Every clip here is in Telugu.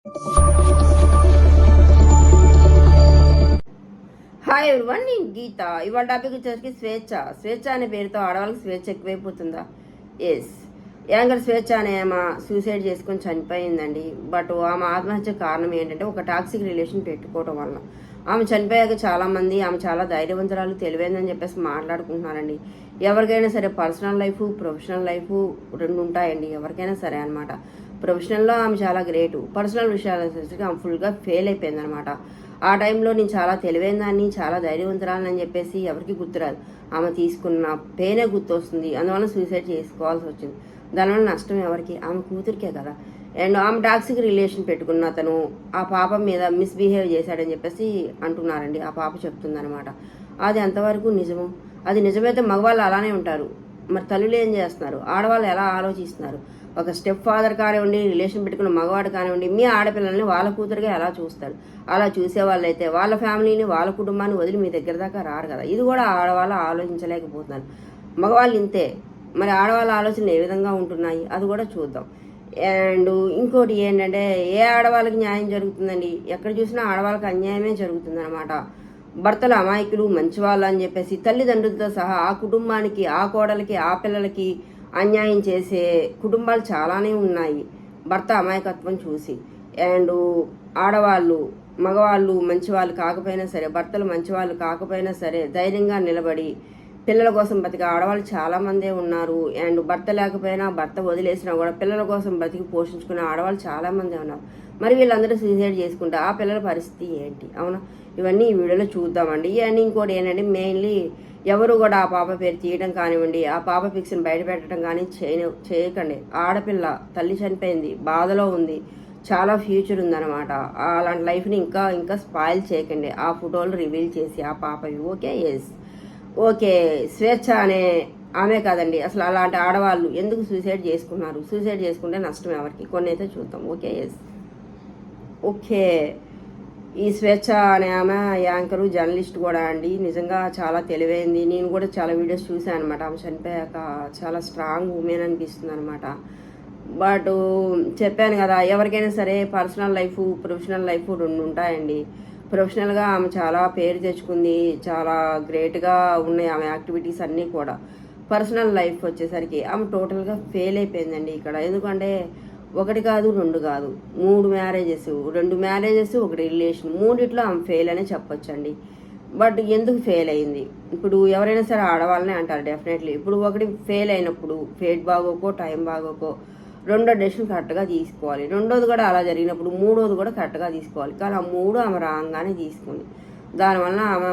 హాయ్ ఎవరివన్, నేను గీత. ఇవాళ టాపిక్ వచ్చేసరికి స్వేచ్ఛ అనే పేరుతో ఆడవాళ్ళకి స్వేచ్ఛ ఎక్కువైపోతుందా? ఎస్. యాంగర్ స్వేచ్ఛ అనే ఆమె సూసైడ్ చేసుకొని చనిపోయిందండి. బట్ ఆమె ఆత్మహత్య కారణం ఏంటంటే ఒక టాక్సిక్ రిలేషన్ పెట్టుకోవడం వల్ల. ఆమె చనిపోయాక చాలామంది ఆమె చాలా ధైర్యవంతురాలు, తెలివైందని చెప్పేసి మాట్లాడుకుంటున్నారండి. ఎవరికైనా సరే పర్సనల్ లైఫ్, ప్రొఫెషనల్ లైఫ్ రెండు ఉంటాయండి. ఎవరికైనా సరే అనమాట. ప్రొఫెషనల్లో ఆమె చాలా గ్రేటు, పర్సనల్ విషయాలు వచ్చేసరికి ఆమె ఫుల్గా ఫెయిల్ అయిపోయింది అనమాట. ఆ టైంలో నేను చాలా తెలివైందాన్ని, చాలా ధైర్యవంతురాలని చెప్పేసి ఎవరికి గుర్తురాదు. ఆమె తీసుకున్న పేనే గుర్తొస్తుంది. అందువల్ల సూసైడ్ చేసుకోవాల్సి వచ్చింది. దానివల్ల నష్టం ఎవరికి? ఆమె కూతురికే కదా. అండ్ ఆమె టాక్సిక్ రిలేషన్ పెట్టుకున్న అతను ఆ పాప మీద మిస్బిహేవ్ చేశాడని చెప్పేసి అంటున్నారండి. ఆ పాప చెప్తుందనమాట. అది ఎంతవరకు నిజము? అది నిజమైతే మగవాళ్ళు అలానే ఉంటారు. మరి తల్లులు ఏం చేస్తున్నారు? ఆడవాళ్ళు ఎలా ఆలోచిస్తున్నారు? ఒక స్టెప్ ఫాదర్ కానివ్వండి, రిలేషన్ పెట్టుకున్న మగవాడు కానివ్వండి, మీ ఆడపిల్లల్ని వాళ్ళ కూతురుగా ఎలా చూస్తారు? అలా చూసే వాళ్ళైతే వాళ్ళ ఫ్యామిలీని, వాళ్ళ కుటుంబాన్ని వదిలి మీ దగ్గర దాకా రారు కదా. ఇది కూడా ఆడవాళ్ళు ఆలోచించలేకపోతున్నారు. మగవాళ్ళు ఇంతే. మరి ఆడవాళ్ళ ఆలోచనలు ఏ విధంగా ఉంటున్నాయి అది కూడా చూద్దాం. అండ్ ఇంకోటి ఏంటంటే, ఏ ఆడవాళ్ళకి న్యాయం జరుగుతుందండి? ఎక్కడ చూసినా ఆడవాళ్ళకి అన్యాయమే జరుగుతుంది అనమాట. భర్తలు అమాయకులు, మంచివాళ్ళు అని చెప్పేసి తల్లిదండ్రులతో సహా ఆ కుటుంబానికి, ఆ కోడలకి, ఆ పిల్లలకి అన్యాయం చేసే కుటుంబాలు చాలానే ఉన్నాయి భర్త అమాయకత్వం చూసి. అండ్ ఆడవాళ్ళు, మగవాళ్ళు మంచివాళ్ళు కాకపోయినా సరే, భర్తలు మంచివాళ్ళు కాకపోయినా సరే ధైర్యంగా నిలబడి పిల్లల కోసం బతికే ఆడవాళ్ళు చాలామందే ఉన్నారు. అండ్ భర్త లేకపోయినా, భర్త వదిలేసినా కూడా పిల్లల కోసం బతికి పోషించుకునే ఆడవాళ్ళు చాలామందే ఉన్నారు. మరి వీళ్ళందరూ సూసైడ్ చేసుకుంటే ఆ పిల్లల పరిస్థితి ఏంటి? అవునా? ఇవన్నీ ఈ వీడియోలో చూద్దామండి. అండ్ ఇంకోటి ఏంటంటే, మెయిన్లీ ఎవరు కూడా ఆ పాప పేరు తీయడం కానివ్వండి, ఆ పాప పిక్స్ని బయట పెట్టడం కానీ చేయకండి. ఆడపిల్ల తల్లి చనిపోయింది, బాధలో ఉంది, చాలా ఫ్యూచర్ ఉందన్నమాట. అలాంటి లైఫ్ని ఇంకా ఇంకా స్పాయిల్ చేయకండి ఆ ఫోటోలు రివీల్ చేసి ఆ పాపవి. ఓకే. ఎస్. ఓకే. స్వేచ్ఛ అనే ఆమె కాదండి, అసలు అలాంటి ఆడవాళ్ళు ఎందుకు సూసైడ్ చేసుకున్నారు? సూసైడ్ చేసుకుంటే నష్టం ఎవరికి? కొన్ని అయితే చూద్దాం. ఓకే. ఎస్. ఓకే. ఈ స్వేచ్ఛ అనే ఆమె యాంకరు, జర్నలిస్ట్ కూడా అండి. నిజంగా చాలా తెలివైంది. నేను కూడా చాలా వీడియోస్ చూసాను అనమాట. ఆమె చనిపోయాక చాలా స్ట్రాంగ్ ఉమెన్ అనిపిస్తుంది అనమాట. బట్ చెప్పాను కదా, ఎవరికైనా సరే పర్సనల్ లైఫ్, ప్రొఫెషనల్ లైఫ్ రెండు ఉంటాయండి. ప్రొఫెషనల్గా ఆమె చాలా పేరు తెచ్చుకుంది, చాలా గ్రేట్గా ఉన్నాయి ఆమె యాక్టివిటీస్ అన్నీ కూడా. పర్సనల్ లైఫ్ వచ్చేసరికి ఆమె టోటల్గా ఫెయిల్ అయిపోయిందండి ఇక్కడ. ఎందుకంటే ఒకటి కాదు, రెండు కాదు, 3 మ్యారేజెస్, 2 మ్యారేజెస్, ఒకటి రిలేషన్, మూడిట్లో ఆమె ఫెయిల్ అనే చెప్పొచ్చండి. బట్ ఎందుకు ఫెయిల్ అయింది? ఇప్పుడు ఎవరైనా సరే ఆడవాళ్ళనే అంటారు డెఫినెట్లీ. ఇప్పుడు ఒకటి ఫెయిల్ అయినప్పుడు ఫేట్ బాగోకో, టైం బాగోకో, రెండో డెసిషన్ కరెక్ట్గా తీసుకోవాలి. రెండోది కూడా అలా జరిగినప్పుడు మూడోది కూడా కరెక్ట్గా తీసుకోవాలి. కానీ ఆ మూడు ఆమె రాగానే తీసుకుంది. దానివల్ల ఆమె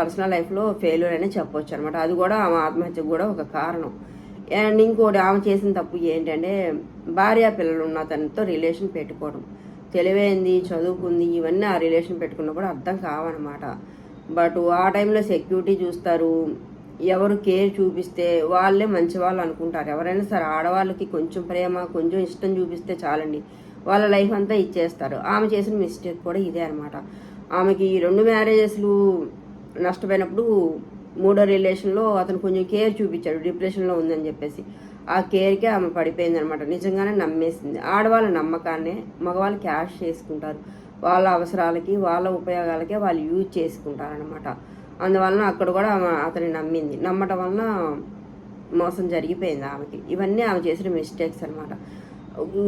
పర్సనల్ లైఫ్లో ఫెయిల్యూర్ అనే చెప్పొచ్చు అనమాట. అది కూడా ఆమె ఆత్మహత్యకు కూడా ఒక కారణం. అండ్ ఇంకోటి ఆమె చేసిన తప్పు ఏంటంటే, భార్య పిల్లలు ఉన్న అతనితో రిలేషన్ పెట్టుకోవడం. తెలివైంది, చదువుకుంది, ఇవన్నీ ఆ రిలేషన్ పెట్టుకున్నప్పుడు అర్థం కావన్నమాట. బట్ ఆ టైంలో సెక్యూరిటీ చూస్తారు. ఎవరు కేర్ చూపిస్తే వాళ్ళే మంచి వాళ్ళు అనుకుంటారు. ఎవరైనా సరే ఆడవాళ్ళకి కొంచెం ప్రేమ, కొంచెం ఇష్టం చూపిస్తే చాలండి, వాళ్ళ లైఫ్ అంతా ఇచ్చేస్తారు. ఆమె చేసిన మిస్టేక్ కూడా ఇదే అనమాట. ఆమెకి 2 మ్యారేజెస్లు నష్టపోయినప్పుడు మూడో రిలేషన్లో అతను కొంచెం కేర్ చూపించాడు, డిప్రెషన్లో ఉందని చెప్పేసి. ఆ కేర్కే ఆమె పడిపోయింది అనమాట. నిజంగానే నమ్మేసింది. ఆడవాళ్ళ నమ్మకాన్నే మగవాళ్ళు క్యాష్ చేసుకుంటారు. వాళ్ళ అవసరాలకి, వాళ్ళ ఉపయోగాలకే వాళ్ళు యూజ్ చేసుకుంటారనమాట. అందువలన అక్కడ కూడా ఆమె అతన్ని నమ్మింది. నమ్మటం వలన మోసం జరిగిపోయింది ఆమెకి. ఇవన్నీ ఆమె చేసిన మిస్టేక్స్ అనమాట.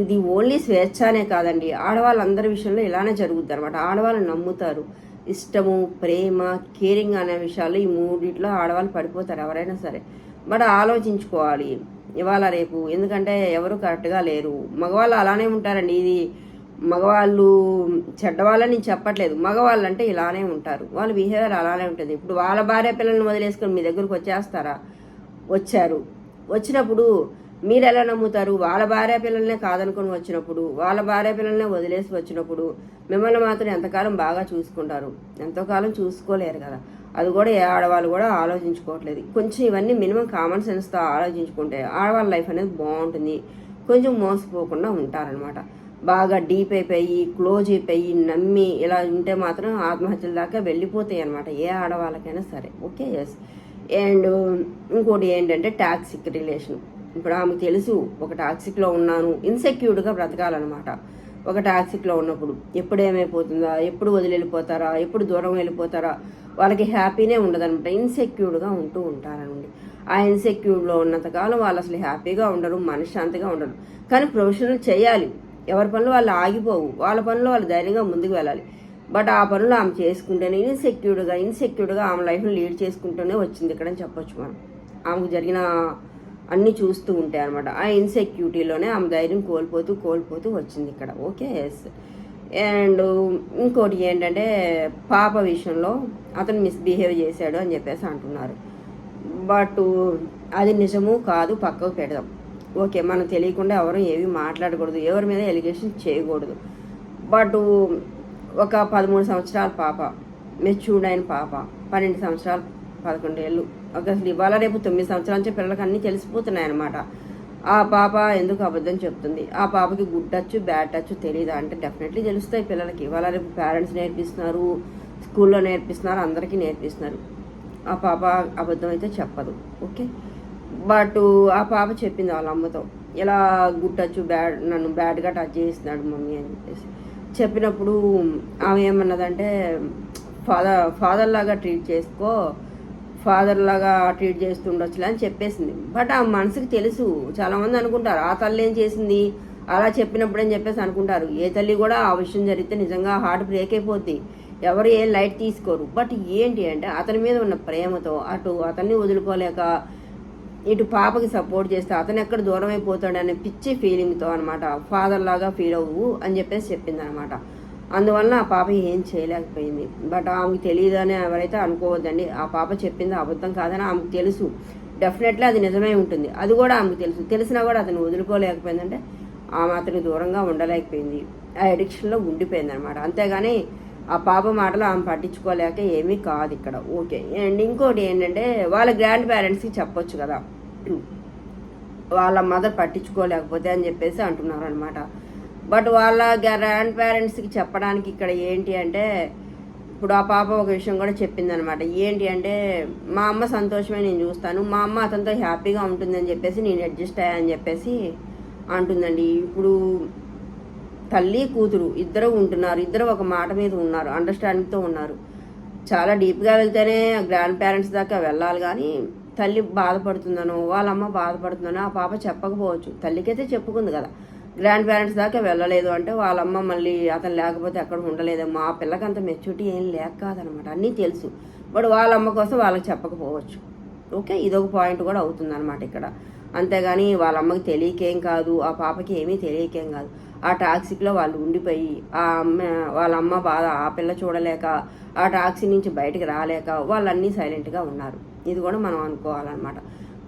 ఇది ఓన్లీ స్వేచ్ఛ అనే కాదండి, ఆడవాళ్ళందరి విషయంలో ఇలానే జరుగుద్ది అనమాట. ఆడవాళ్ళు నమ్ముతారు. ఇష్టము, ప్రేమ, కేరింగ్ అనే విషయాల్లో ఈ మూడిట్లో ఆడవాళ్ళు పడిపోతారు ఎవరైనా సరే. బట్ ఆలోచించుకోవాలి ఇవాళ రేపు, ఎందుకంటే ఎవరు కరెక్ట్గా లేరు. మగవాళ్ళు అలానే ఉంటారండి. ఇది మగవాళ్ళు చెడ్డవాళ్ళని నేను చెప్పట్లేదు, మగవాళ్ళు అంటే ఇలానే ఉంటారు. వాళ్ళ బిహేవియర్ అలానే ఉంటుంది. ఇప్పుడు వాళ్ళ భార్య పిల్లల్ని వదిలేసుకొని మీ దగ్గరకు వచ్చేస్తారా? వచ్చారు. వచ్చినప్పుడు మీరు ఎలా నమ్ముతారు? వాళ్ళ భార్య పిల్లల్నే కాదనుకొని వచ్చినప్పుడు, వాళ్ళ భార్య పిల్లల్నే వదిలేసి వచ్చినప్పుడు మిమ్మల్ని మాత్రం ఎంతకాలం బాగా చూసుకుంటారు? ఎంతో కాలం చూసుకోలేరు కదా. అది కూడా ఏ ఆడవాళ్ళు కూడా ఆలోచించుకోవట్లేదు. కొంచెం ఇవన్నీ మినిమం కామన్ సెన్స్తో ఆలోచించుకుంటే ఆడవాళ్ళ లైఫ్ అనేది బాగుంటుంది. కొంచెం మోసపోకుండా ఉంటారనమాట. బాగా డీప్ అయిపోయి, క్లోజ్ అయిపోయి, నమ్మి ఇలా ఉంటే మాత్రం ఆత్మహత్యల దాకా వెళ్ళిపోతాయి అనమాట, ఏ ఆడవాళ్ళకైనా సరే. ఓకే. ఎస్. అండ్ ఇంకోటి ఏంటంటే టాక్సిక్ రిలేషన్. ఇప్పుడు ఆమెకు తెలుసు ఒక టాక్సిక్లో ఉన్నాను, ఇన్సెక్యూర్డ్గా బ్రతకాలన్నమాట. ఒక టాక్సిక్లో ఉన్నప్పుడు ఎప్పుడు ఏమైపోతుందా, ఎప్పుడు వదిలి వెళ్ళిపోతారా, ఎప్పుడు దూరం వెళ్ళిపోతారా, వాళ్ళకి హ్యాపీనే ఉండదన్నమాట. ఇన్సెక్యూర్డ్గా ఉంటూ ఉంటారండి. ఆ ఇన్సెక్యూర్డ్లో ఉన్నంతకాలం వాళ్ళు అసలు హ్యాపీగా ఉండరు, మనశ్శాంతిగా ఉండరు. కానీ ప్రొఫెషనల్ చేయాలి, ఎవరి పనులు వాళ్ళు ఆగిపోవు, వాళ్ళ పనులు వాళ్ళు ధైర్యంగా ముందుకు వెళ్ళాలి. బట్ ఆ పనులు ఆమె చేసుకుంటేనే ఇన్సెక్యూర్డ్గా ఆమె లైఫ్ని లీడ్ చేసుకుంటూనే వచ్చింది ఇక్కడ అని చెప్పొచ్చు మనం. ఆమెకు జరిగిన అన్నీ చూస్తూ ఉంటాయి అనమాట. ఆ ఇన్సెక్యూరిటీలోనే ఆమె ధైర్యం కోల్పోతూ వచ్చింది ఇక్కడ. Okay, yes. అండ్ ఇంకోటి ఏంటంటే పాప విషయంలో అతను మిస్బిహేవ్ చేశాడు అని చెప్పేసి అంటున్నారు. బట్ అది నిజము కాదు పక్కకు పెడదాం. ఓకే, మనం తెలియకుండా ఎవరు ఏవి మాట్లాడకూడదు, ఎవరి మీద ఎలిగేషన్ చేయకూడదు. బట్ ఒక 13 సంవత్సరాల పాప, మెచ్యూర్డ్ అయిన పాప, 12 సంవత్సరాలు, 11 ఏళ్ళు, అసలు ఇవాళ రేపు 9 సంవత్సరాల నుంచి పిల్లలకి అన్నీ తెలిసిపోతున్నాయి అనమాట. ఆ పాప ఎందుకు అబద్ధం చెప్తుంది? ఆ పాపకి గుడ్ టచ్ బ్యాడ్ టచ్ తెలియదా అంటే డెఫినెట్లీ తెలుస్తాయి పిల్లలకి. ఇవాళ రేపు పేరెంట్స్ నేర్పిస్తున్నారు, స్కూల్లో నేర్పిస్తున్నారు, అందరికీ నేర్పిస్తున్నారు. ఆ పాప అబద్ధం అయితే చెప్పదు. ఓకే, బట్ ఆ పాప చెప్పింది వాళ్ళ అమ్మతో, ఇలా గుడ్ టచ్ నన్ను బ్యాడ్గా టచ్ చేస్తున్నాడు మమ్మీ అని చెప్పేసి చెప్పినప్పుడు ఆమె ఏమన్నదంటే ఫాదర్ లాగా ట్రీట్ చేసుకో, ఫాదర్ లాగా ట్రీట్ చేస్తుండొచ్చులే అని చెప్పేసింది. బట్ ఆ మనసుకి తెలుసు, చాలామంది అనుకుంటారు ఆ తల్లి ఏం చేసింది అలా చెప్పినప్పుడు అని చెప్పేసి అనుకుంటారు. ఏ తల్లి కూడా ఆ విషయం జరిగితే నిజంగా హార్ట్ బ్రేక్ అయిపోద్ది, ఎవరు ఏం లైట్ తీసుకోరు. బట్ ఏంటి అంటే అతని మీద ఉన్న ప్రేమతో అటు అతన్ని వదులుకోలేక ఇటు పాపకి సపోర్ట్ చేస్తే అతను ఎక్కడ దూరం అయిపోతాడనే పిచ్చి ఫీలింగ్తో అనమాట ఫాదర్ లాగా ఫీల్ అవ్వు అని చెప్పేసి చెప్పింది అనమాట. అందువలన ఆ పాప ఏం చేయలేకపోయింది. బట్ ఆమెకు తెలియదని ఎవరైతే అనుకోవద్దండి. ఆ పాప చెప్పింది అబద్ధం కాదని ఆమెకు తెలుసు, డెఫినెట్లీ అది నిజమై ఉంటుంది. అది కూడా ఆమెకు తెలుసు. తెలిసినా కూడా అతను వదులుకోలేకపోయిందంటే ఆమె అతనికి దూరంగా ఉండలేకపోయింది, ఆ ఎడిక్షన్లో ఉండిపోయింది అనమాట. అంతేగాని ఆ పాప మాటలు ఆమె పట్టించుకోలేక ఏమీ కాదు ఇక్కడ. ఓకే, అండ్ ఇంకోటి ఏంటంటే వాళ్ళ గ్రాండ్ పేరెంట్స్కి చెప్పొచ్చు కదా, వాళ్ళ మదర్ పట్టించుకోలేకపోతే అని చెప్పేసి అంటున్నారు అనమాట. బట్ వాళ్ళ గ్రాండ్ పేరెంట్స్కి చెప్పడానికి ఇక్కడ ఏంటి అంటే ఇప్పుడు ఆ పాప ఒక విషయం కూడా చెప్పింది అనమాట. ఏంటి అంటే మా అమ్మ సంతోషమే నేను చూస్తాను, మా అమ్మ అతనితో హ్యాపీగా ఉంటుందని చెప్పేసి నేను అడ్జస్ట్ అయ్యాని చెప్పేసి అంటుందండి. ఇప్పుడు తల్లి కూతురు ఇద్దరు ఉంటున్నారు, ఇద్దరు ఒక మాట మీద ఉన్నారు, అండర్స్టాండింగ్తో ఉన్నారు. చాలా డీప్గా వెళ్తేనే గ్రాండ్ పేరెంట్స్ దాకా వెళ్ళాలి. కానీ తల్లి బాధపడుతుందనో వాళ్ళ అమ్మ బాధపడుతుందనో ఆ పాప చెప్పకపోవచ్చు. తల్లికైతే చెప్పుకుంది కదా, గ్రాండ్ పేరెంట్స్ దాకా వెళ్ళలేదు అంటే వాళ్ళమ్మ మళ్ళీ అతను లేకపోతే ఎక్కడ ఉండలేదేమో. ఆ పిల్లకి అంత మెచ్యూరిటీ ఏం లేక కాదనమాట, అన్నీ తెలుసు. బట్ వాళ్ళ అమ్మ కోసం వాళ్ళకి చెప్పకపోవచ్చు. ఓకే, ఇదొక పాయింట్ కూడా అవుతుంది అనమాట ఇక్కడ. అంతేగాని వాళ్ళ అమ్మకి తెలియకేం కాదు, ఆ పాపకి ఏమీ తెలియకేం కాదు. ఆ టాక్సిక్లో వాళ్ళు ఉండిపోయి వాళ్ళ అమ్మ బాధ ఆ పిల్ల చూడలేక ఆ టాక్సిక్ నుంచి బయటకు రాలేక వాళ్ళన్నీ సైలెంట్గా ఉన్నారు. ఇది కూడా మనం అనుకోవాలన్నమాట.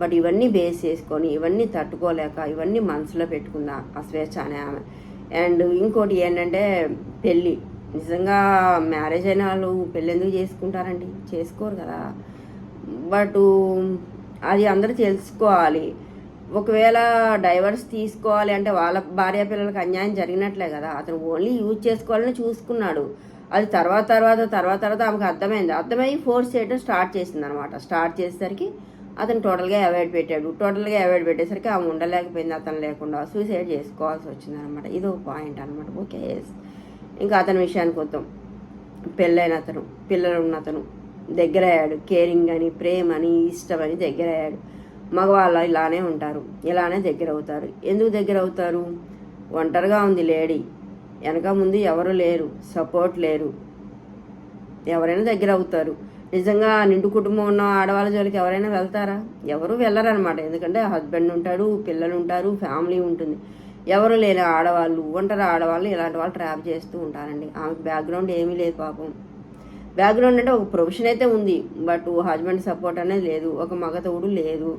బట్ ఇవన్నీ బేస్ చేసుకొని ఇవన్నీ తట్టుకోలేక ఇవన్నీ మనసులో పెట్టుకుందా ఆ స్వేచ్ఛ అనే ఆమె. అండ్ ఇంకోటి ఏంటంటే పెళ్ళి, నిజంగా మ్యారేజ్ అయిన వాళ్ళు పెళ్ళి ఎందుకు చేసుకుంటారండి? చేసుకోరు కదా. బట్ అది అందరూ తెలుసుకోవాలి. ఒకవేళ డైవర్స్ తీసుకోవాలి అంటే వాళ్ళ భార్య పిల్లలకు అన్యాయం జరిగినట్లే కదా. అతను ఓన్లీ యూజ్ చేసుకోవాలని చూసుకున్నాడు. అది తర్వాత ఆమెకు అర్థమై ఫోర్స్ చేయడం స్టార్ట్ చేసింది అనమాట. స్టార్ట్ చేసేసరికి అతను టోటల్గా అవాయిడ్ పెట్టేసరికి ఆమె ఉండలేకపోయింది. అతను లేకుండా సూసైడ్ చేసుకోవాల్సి వచ్చింది అనమాట. ఇది ఒక పాయింట్ అనమాట. ఓకే, ఇంకా అతని విషయానికి వద్దాం. పెళ్ళైన అతను, పిల్లలు ఉన్న అతను దగ్గర అయ్యాడు. కేరింగ్ అని, ప్రేమ అని, ఇష్టం అని దగ్గర అయ్యాడు. మగవాళ్ళు ఇలానే ఉంటారు, ఇలానే దగ్గర అవుతారు. ఎందుకు దగ్గర అవుతారు? ఒంటరిగా ఉంది లేడీ, వెనక ముందు ఎవరు లేరు, సపోర్ట్ లేరు, ఎవరైనా దగ్గర అవుతారు. నిజంగా నిండు కుటుంబం ఉన్న ఆడవాళ్ళ జోలికి ఎవరైనా వెళ్తారా? ఎవరు వెళ్ళరనమాట. ఎందుకంటే హస్బెండ్ ఉంటాడు, పిల్లలు ఉంటారు, ఫ్యామిలీ ఉంటుంది. ఎవరు లేని ఆడవాళ్ళు, ఒంటరి ఆడవాళ్ళు ఇలాంటి వాళ్ళు ట్రాప్ చేస్తూ ఉంటారండి. ఆమెకు బ్యాక్గ్రౌండ్ ఏమీ లేదు పాపం. బ్యాక్గ్రౌండ్ అంటే ఒక ప్రొఫెషన్ అయితే ఉంది, బట్ హస్బెండ్ సపోర్ట్ అనేది లేదు, ఒక మగతోడు లేదు.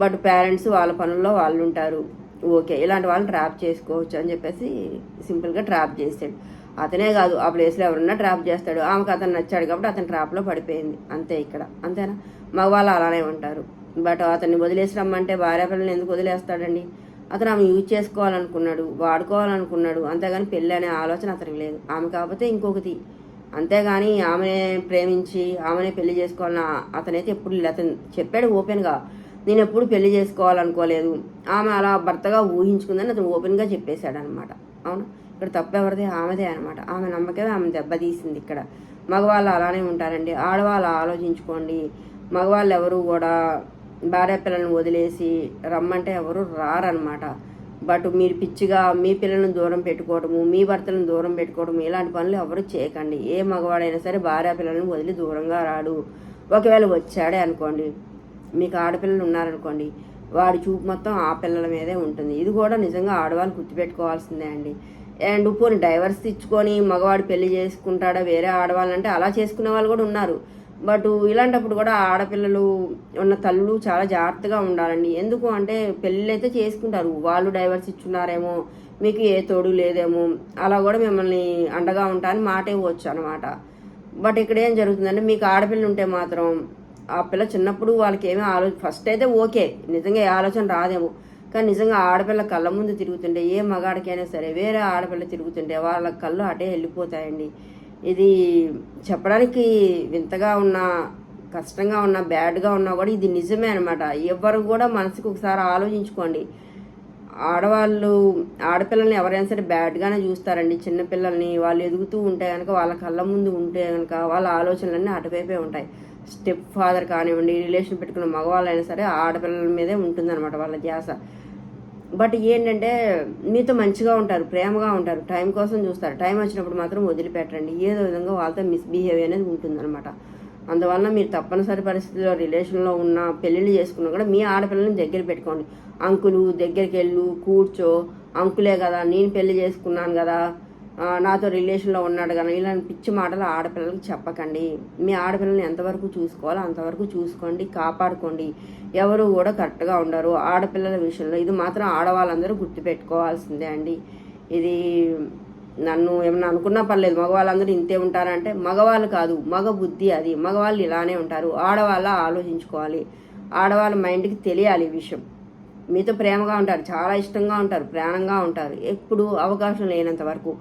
బట్ పేరెంట్స్ వాళ్ళ పనుల్లో వాళ్ళు ఉంటారు. ఓకే, ఇలాంటి వాళ్ళని ట్రాప్ చేసుకోవచ్చు అని చెప్పేసి సింపుల్గా ట్రాప్ చేస్తాడు. అతనే కాదు, ఆ ప్లేస్లో ఎవరన్నా ట్రాప్ చేస్తాడు. ఆమెకు అతను నచ్చాడు కాబట్టి అతను ట్రాప్లో పడిపోయింది, అంతే. ఇక్కడ అంతేనా? మగవాళ్ళు అలానే ఉంటారు. బట్ అతన్ని వదిలేసి రమ్మంటే భార్య పిల్లల్ని ఎందుకు వదిలేస్తాడండి? అతను ఆమె యూజ్ చేసుకోవాలనుకున్నాడు, వాడుకోవాలనుకున్నాడు. అంతేగాని పెళ్ళి అనే ఆలోచన అతనికి లేదు. ఆమె కాకపోతే ఇంకొకటి, అంతేగాని ఆమెనే ప్రేమించి ఆమెనే పెళ్లి చేసుకోవాలని అతనైతే ఎప్పుడు లేదు. అతను చెప్పాడు ఓపెన్గా, నేను ఎప్పుడు పెళ్లి చేసుకోవాలనుకోలేదు, ఆమె అలా భర్తగా ఊహించుకుందని అతను ఓపెన్గా చెప్పేశాడు అనమాట. అవును, ఇక్కడ తప్పు ఎవరిది? ఆమెదే అనమాట. ఆమె నమ్మకమే ఆమె దెబ్బతీసింది ఇక్కడ. మగవాళ్ళు అలానే ఉంటారండి. ఆడవాళ్ళు ఆలోచించుకోండి. మగవాళ్ళు ఎవరు కూడా భార్య పిల్లల్ని వదిలేసి రమ్మంటే ఎవరు రారనమాట. బట్ మీరు పిచ్చిగా మీ పిల్లలను దూరం పెట్టుకోవడము, మీ భర్తలను దూరం పెట్టుకోవడము, ఇలాంటి పనులు ఎవరు చేయకండి. ఏ మగవాడైనా సరే భార్య పిల్లలను వదిలి దూరంగా రాడు. ఒకవేళ వచ్చాడే అనుకోండి, మీకు ఆడపిల్లలు ఉన్నారనుకోండి, వాడి చూపు మొత్తం ఆ పిల్లల మీదే ఉంటుంది. ఇది కూడా నిజంగా ఆడవాళ్ళు గుర్తుపెట్టుకోవాల్సిందే అండి. అండ్ పోనీ డైవర్స్ ఇచ్చుకొని మగవాడు పెళ్లి చేసుకుంటాడా వేరే ఆడవాళ్ళంటే అలా చేసుకునే వాళ్ళు కూడా ఉన్నారు. బట్ ఇలాంటప్పుడు కూడా ఆడపిల్లలు ఉన్న తల్లులు చాలా జాగ్రత్తగా ఉండాలండి. ఎందుకు అంటే పెళ్ళి అయితే చేసుకుంటారు, వాళ్ళు డైవర్స్ ఇచ్చున్నారేమో, మీకు ఏ తోడు లేదేమో, అలా కూడా మిమ్మల్ని అండగా ఉంటా అని మాట ఇవ్వచ్చు అనమాట. బట్ ఇక్కడ ఏం జరుగుతుందంటే మీకు ఆడపిల్ల ఉంటే మాత్రం ఆ పిల్ల చిన్నప్పుడు వాళ్ళకి ఏమీ ఫస్ట్ అయితే ఓకే, నిజంగా ఏ ఆలోచన రాదేమో, కానీ నిజంగా ఆడపిల్ల కళ్ళ ముందు తిరుగుతుంటే ఏ మగాడికైనా సరే వేరే ఆడపిల్ల తిరుగుతుంటే వాళ్ళ కళ్ళు అటే వెళ్ళిపోతాయండి. ఇది చెప్పడానికి వింతగా ఉన్నా, కష్టంగా ఉన్నా, బ్యాడ్గా ఉన్నా కూడా ఇది నిజమే అనమాట. ఎవరు కూడా మనసుకు ఒకసారి ఆలోచించుకోండి. ఆడవాళ్ళు ఆడపిల్లల్ని ఎవరైనా సరే బ్యాడ్గానే చూస్తారండి. చిన్నపిల్లల్ని వాళ్ళు ఎదుగుతూ ఉంటే కనుక, వాళ్ళ కళ్ళ ముందు ఉంటే కనుక వాళ్ళ ఆలోచనలన్నీ అటువైపే ఉంటాయి. స్టెప్ ఫాదర్ కానివ్వండి, రిలేషన్ పెట్టుకున్న మగవాళ్ళైనా సరే ఆడపిల్లల మీదే ఉంటుందన్నమాట వాళ్ళ ధ్యాస. బట్ ఏంటంటే మీతో మంచిగా ఉంటారు, ప్రేమగా ఉంటారు, టైం కోసం చూస్తారు. టైం వచ్చినప్పుడు మాత్రం వదిలిపెట్టండి. ఏదో విధంగా వాళ్ళతో మిస్బిహేవ్ అనేది ఉంటుందన్నమాట. అందువల్ల మీరు తప్పనిసరి పరిస్థితుల్లో రిలేషన్లో ఉన్న పెళ్ళిళ్ళు చేసుకున్నా కూడా మీ ఆడపిల్లల్ని దగ్గర పెట్టుకోండి. అంకులు దగ్గరికి వెళ్ళు, కూర్చో, అంకులే కదా, నేను పెళ్లి చేసుకున్నాను కదా, నాతో రిలేషన్లో ఉన్నాడు కదా, ఇలాంటి పిచ్చి మాటలు ఆడపిల్లలకి చెప్పకండి. మీ ఆడపిల్లల్ని ఎంతవరకు చూసుకోవాలో అంతవరకు చూసుకోండి, కాపాడుకోండి. ఎవరు కూడా కరెక్ట్గా ఉండరు ఆడపిల్లల విషయంలో. ఇది మాత్రం ఆడవాళ్ళందరూ గుర్తుపెట్టుకోవాల్సిందే అండి. ఇది నన్ను ఏమన్నా అనుకున్నా పర్లేదు, మగవాళ్ళందరూ ఇంతే ఉంటారంటే మగవాళ్ళు కాదు, మగ బుద్ధి అది. మగవాళ్ళు ఇలానే ఉంటారు. ఆడవాళ్ళ ఆలోచించుకోవాలి. ఆడవాళ్ళ మైండ్కి తెలియాలి ఈ విషయం. మీతో ప్రేమగా ఉంటారు, చాలా ఇష్టంగా ఉంటారు, ప్రాణంగా ఉంటారు. ఎప్పుడు అవకాశం లేనంత వరకు.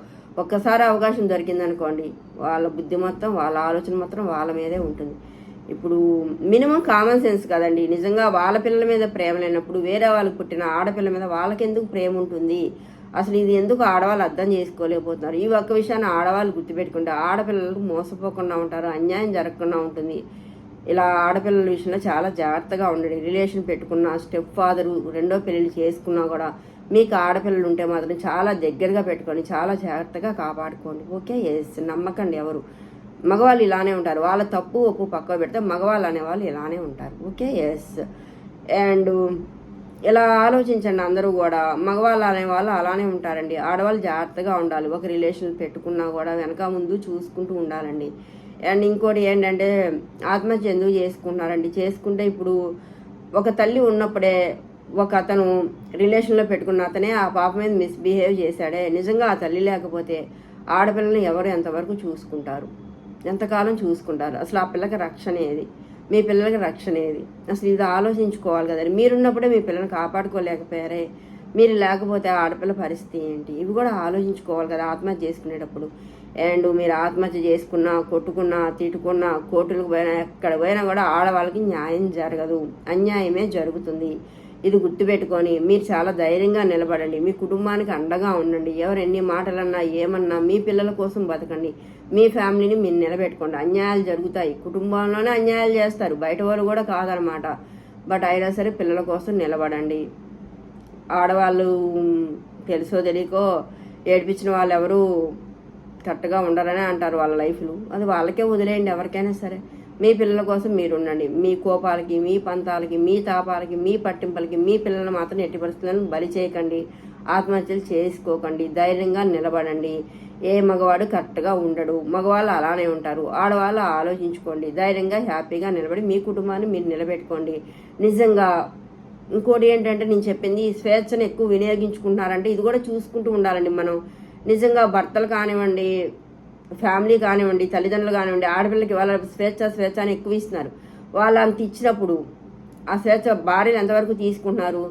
ఒక్కసారి అవకాశం దొరికిందనుకోండి, వాళ్ళ బుద్ధి మొత్తం, వాళ్ళ ఆలోచన మొత్తం వాళ్ళ మీదే ఉంటుంది. ఇప్పుడు మినిమం కామన్ సెన్స్ కదండి. నిజంగా వాళ్ళ పిల్లల మీద ప్రేమ లేనప్పుడు వేరే వాళ్ళకి పుట్టిన ఆడపిల్ల మీద వాళ్ళకెందుకు ప్రేమ ఉంటుంది? అసలు ఇది ఎందుకు ఆడవాళ్ళు అర్థం చేసుకోలేకపోతున్నారు? ఈ ఒక్క విషయాన్ని ఆడవాళ్ళు గుర్తుపెట్టుకుంటే ఆడపిల్లలకు మోసపోకుండా ఉంటారు, అన్యాయం జరగకుండా ఉంటుంది. ఇలా ఆడపిల్లల విషయంలో చాలా జాగ్రత్తగా ఉండండి. రిలేషన్ పెట్టుకున్న స్టెప్ ఫాదరు రెండో పెళ్ళిళ్ళు చేసుకున్నా కూడా మీకు ఆడపిల్లలు ఉంటే మాత్రం చాలా దగ్గరగా పెట్టుకోండి, చాలా జాగ్రత్తగా కాపాడుకోండి. ఓకే, ఎస్, నమ్మకండి ఎవరు. మగవాళ్ళు ఇలానే ఉంటారు. వాళ్ళ తప్పు ఒప్పు పక్క పెడితే మగవాళ్ళు అనేవాళ్ళు ఇలానే ఉంటారు. Okay, yes. అండ్ ఇలా ఆలోచించండి అందరూ కూడా. మగవాళ్ళు అనేవాళ్ళు అలానే ఉంటారండి. ఆడవాళ్ళు జాగ్రత్తగా ఉండాలి. ఒక రిలేషన్ పెట్టుకున్నా కూడా వెనక ముందు చూసుకుంటూ ఉండాలండి. అండ్ ఇంకోటి ఏంటంటే ఆత్మహత్య ఎందుకు చేసుకుంటున్నారండి? చేసుకుంటే ఇప్పుడు ఒక తల్లి ఉన్నప్పుడే ఒక అతను రిలేషన్లో పెట్టుకున్న అతనే ఆ పాప మీద మిస్బిహేవ్ చేశాడే, నిజంగా ఆ తల్లి లేకపోతే ఆడపిల్లని ఎవరు ఎంతవరకు చూసుకుంటారు? ఎంతకాలం చూసుకుంటారు? అసలు ఆ పిల్లకి రక్షణ ఏది? మీ పిల్లలకి రక్షణ ఏది? అసలు ఇది ఆలోచించుకోవాలి కదండి. మీరున్నప్పుడే మీ పిల్లల్ని కాపాడుకోలేకపోయారే, మీరు లేకపోతే ఆడపిల్ల పరిస్థితి ఏంటి? ఇవి కూడా ఆలోచించుకోవాలి కదా ఆత్మహత్య చేసుకునేటప్పుడు. అండ్ మీరు ఆత్మహత్య చేసుకున్నా, కొట్టుకున్నా, తిట్టుకున్నా, కోర్టులకు పోయినా, ఎక్కడ పోయినా కూడా ఆడవాళ్ళకి న్యాయం జరగదు, అన్యాయమే జరుగుతుంది. ఇది గుర్తుపెట్టుకొని మీరు చాలా ధైర్యంగా నిలబడండి. మీ కుటుంబానికి అండగా ఉండండి. ఎవరు ఎన్ని మాటలన్నా ఏమన్నా మీ పిల్లల కోసం బతకండి. మీ ఫ్యామిలీని మీరు నిలబెట్టుకోండి. అన్యాయాలు జరుగుతాయి, కుటుంబంలోనే అన్యాయాలు చేస్తారు, బయట వాళ్ళు కూడా కాదనమాట. బట్ అయినా సరే పిల్లల కోసం నిలబడండి. ఆడవాళ్ళు తెలుసో తెలియకో ఏడిపించిన వాళ్ళు ఎవరు కరెక్ట్గా ఉండరనే అంటారు వాళ్ళ లైఫ్లు. అది వాళ్ళకే వదిలేయండి. ఎవరికైనా సరే మీ పిల్లల కోసం మీరు ఉండండి. మీ కోపాలకి, మీ పంతాలకి, మీ తాపాలకి, మీ పట్టింపులకి మీ పిల్లలు మాత్రం ఎట్టి పరిస్థితులను బలి చేయకండి. ఆత్మహత్యలు చేసుకోకండి. ధైర్యంగా నిలబడండి. ఏ మగవాడు కరెక్ట్గా ఉండడు, మగవాళ్ళు అలానే ఉంటారు. ఆడవాళ్ళు ఆలోచించుకోండి. ధైర్యంగా హ్యాపీగా నిలబడి మీ కుటుంబాన్ని మీరు నిలబెట్టుకోండి. నిజంగా ఇంకోటి ఏంటంటే నేను చెప్పింది, ఈ స్వేచ్ఛను ఎక్కువ వినియోగించుకుంటున్నారంటే ఇది కూడా చూసుకుంటూ ఉండాలండి మనం. నిజంగా భర్తలు కానివ్వండి, ఫ్యామిలీ కానివ్వండి, తల్లిదండ్రులు కానివ్వండి, ఆడపిల్లకి వాళ్ళ స్వేచ్ఛ అని ఎక్కువ ఇస్తున్నారు. వాళ్ళు అంత ఇచ్చినప్పుడు ఆ స్వేచ్ఛ భార్యలు ఎంతవరకు తీసుకుంటున్నారు?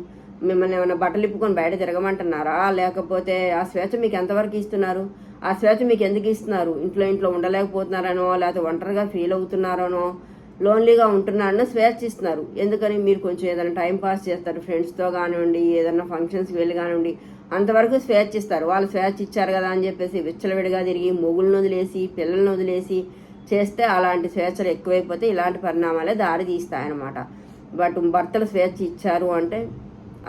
మిమ్మల్ని ఏమైనా బట్టలు ఇప్పుకొని బయట తిరగమంటున్నారా? లేకపోతే ఆ స్వేచ్ఛ మీకు ఎంతవరకు ఇస్తున్నారు? ఆ స్వేచ్ఛ మీకు ఎందుకు ఇస్తున్నారు? ఇంట్లో ఉండలేకపోతున్నారనో, లేకపోతే ఒంటరిగా ఫీల్ అవుతున్నారనో, లోన్లీగా ఉంటున్నారనో స్వేచ్ఛ ఇస్తున్నారు. ఎందుకని? మీరు కొంచెం ఏదైనా టైం పాస్ చేస్తారు ఫ్రెండ్స్తో కానివ్వండి, ఏదైనా ఫంక్షన్స్కి వెళ్ళి కానివ్వండి, అంతవరకు స్వేచ్ఛ ఇస్తారు. వాళ్ళు స్వేచ్ఛ ఇచ్చారు కదా అని చెప్పేసి విచ్చలవిడిగా తిరిగి మొగుళ్ళను వదిలేసి పిల్లల్ని వదిలేసి చేస్తే అలాంటి స్వేచ్ఛలు ఎక్కువైపోతే ఇలాంటి పరిణామాలే దారి తీస్తాయన్నమాట. బట్ భర్తలు స్వేచ్ఛ ఇచ్చారు అంటే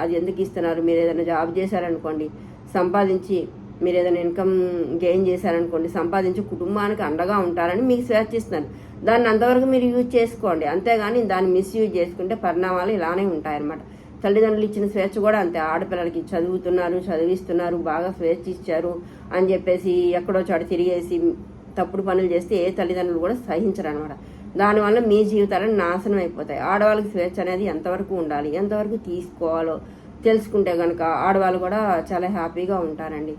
అది ఎందుకు ఇస్తున్నారు? మీరు ఏదైనా జాబ్ చేశారనుకోండి, సంపాదించి మీరు ఏదైనా ఇన్కమ్ గెయిన్ చేశారనుకోండి, సంపాదించి కుటుంబానికి అండగా ఉంటారని మీకు స్వేచ్ఛ ఇస్తున్నారు. దాన్ని అంతవరకు మీరు యూజ్ చేసుకోండి, అంతేగాని దాన్ని మిస్యూజ్ చేసుకుంటే పరిణామాలు ఇలానే ఉంటాయన్నమాట. తల్లిదండ్రులు ఇచ్చిన స్వేచ్ఛ కూడా అంతే. ఆడపిల్లలకి చదువుతున్నారు, చదివిస్తున్నారు, బాగా స్వేచ్ఛ ఇచ్చారు అని చెప్పేసి ఎక్కడో చోట తిరిగేసి తప్పుడు పనులు చేస్తే ఏ తల్లిదండ్రులు కూడా సహించరు అనమాట. దానివల్ల మీ జీవితాలను నాశనం అయిపోతాయి. ఆడవాళ్ళకి స్వేచ్ఛ అనేది ఎంతవరకు ఉండాలి, ఎంతవరకు తీసుకోవాలో తెలుసుకుంటే కనుక ఆడవాళ్ళు కూడా చాలా హ్యాపీగా ఉంటారండి.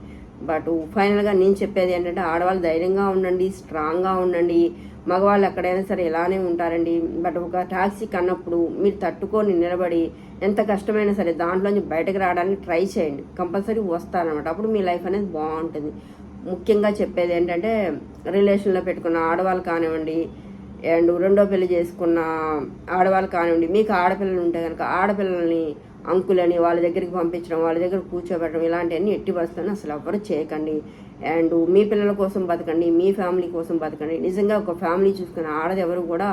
బట్ ఫైనల్గా నేను చెప్పేది ఏంటంటే ఆడవాళ్ళు ధైర్యంగా ఉండండి, స్ట్రాంగ్గా ఉండండి. మగవాళ్ళు ఎక్కడైనా సరే ఇలానే ఉంటారండి. బట్ ఒక టాక్సిక్ అన్నప్పుడు మీరు తట్టుకొని నిలబడి ఎంత కష్టమైనా సరే దాంట్లోంచి బయటకు రావడానికి ట్రై చేయండి. కంపల్సరీ వస్తారనమాట. అప్పుడు మీ లైఫ్ అనేది బాగుంటుంది. ముఖ్యంగా చెప్పేది ఏంటంటే రిలేషన్లో పెట్టుకున్న ఆడవాళ్ళు కానివ్వండి, అండ్ రెండో పెళ్లి చేసుకున్న ఆడవాళ్ళు కానివ్వండి, మీకు ఆడపిల్లలు ఉంటే కనుక ఆడపిల్లల్ని అంకులని వాళ్ళ దగ్గరికి పంపించడం, వాళ్ళ దగ్గర కూర్చోబెట్టడం ఇలాంటివన్నీ ఎట్టి పరిస్థితుల్లో అసలు ఎవ్వరు చేయకండి. అండ్ మీ పిల్లల కోసం బతకండి, మీ ఫ్యామిలీ కోసం బతకండి. నిజంగా ఒక ఫ్యామిలీ చూసుకున్న ఆడది ఎవరు కూడా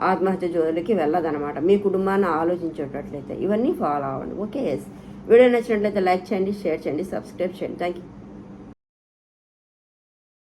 ఆత్మహత్య జోలికి వెళ్ళదనమాట. మీ కుటుంబాన్ని ఆలోచించేటట్లయితే ఇవన్నీ ఫాలో అవ్వండి. Okay, yes. వీడియో నచ్చినట్లయితే లైక్ చేయండి, షేర్ చేయండి, సబ్స్క్రైబ్ చేయండి. Thank you.